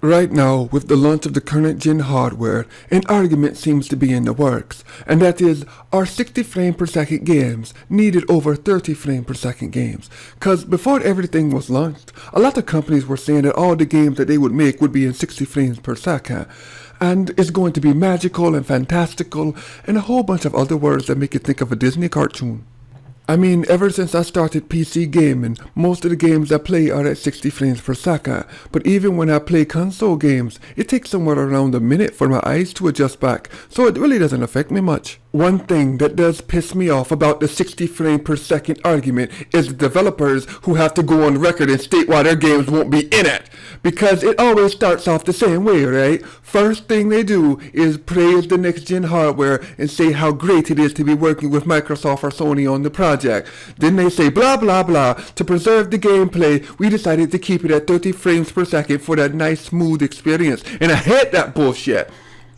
Right now, with the launch of the current gen hardware, an argument seems to be in the works, and that is, are 60 frame per second games needed over 30 frame per second games? Cause before everything was launched, a lot of companies were saying that all the games that they would make would be in 60 frames per second. And it's going to be magical and fantastical, and a whole bunch of other words that make you think of a Disney cartoon. I mean, ever since I started PC gaming, most of the games I play are at 60 frames per second, but even when I play console games, it takes somewhere around a minute for my eyes to adjust back, so it really doesn't affect me much. One thing that does piss me off about the 60 frame per second argument is the developers who have to go on record and state why their games won't be in it. Because it always starts off the same way, right? First thing they do is praise the next gen hardware and say how great it is to be working with Microsoft or Sony on the project. Then they say blah blah blah, to preserve the gameplay, we decided to keep it at 30 frames per second for that nice smooth experience. And I hate that bullshit.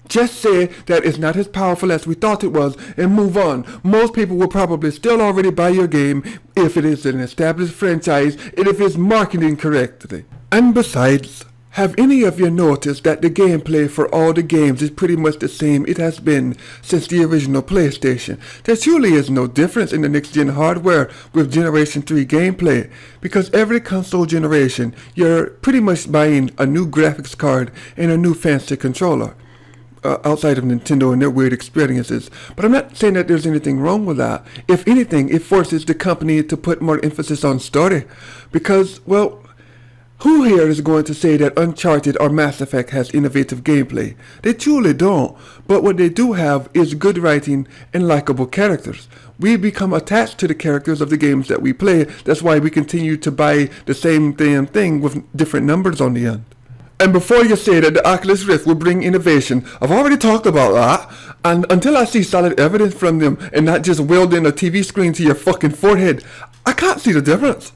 Just say that it's not as powerful as we thought it was and move on. Most people will probably still already buy your game if it is an established franchise and if it's marketed correctly. And besides, have any of you noticed that the gameplay for all the games is pretty much the same it has been since the original PlayStation? There truly is no difference in the next gen hardware with Generation 3 gameplay, because every console generation you're pretty much buying a new graphics card and a new fancy controller. Outside of Nintendo and their weird experiences. But I'm not saying that there's anything wrong with that. If anything, it forces the company to put more emphasis on story. Because, well, who here is going to say that Uncharted or Mass Effect has innovative gameplay? They truly don't. But what they do have is good writing and likable characters. We become attached to the characters of the games that we play. That's why we continue to buy the same damn thing with different numbers on the end. And before you say that the Oculus Rift will bring innovation, I've already talked about that. And until I see solid evidence from them and not just welding a TV screen to your fucking forehead, I can't see the difference.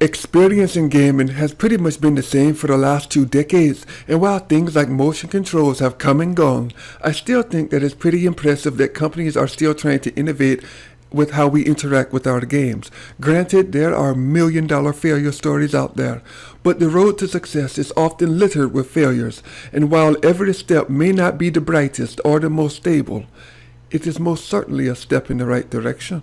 Experience in gaming has pretty much been the same for the last 2 decades, and while things like motion controls have come and gone, I still think that it's pretty impressive that companies are still trying to innovate with how we interact with our games. Granted, there are million-dollar failure stories out there, but the road to success is often littered with failures, and while every step may not be the brightest or the most stable, it is most certainly a step in the right direction.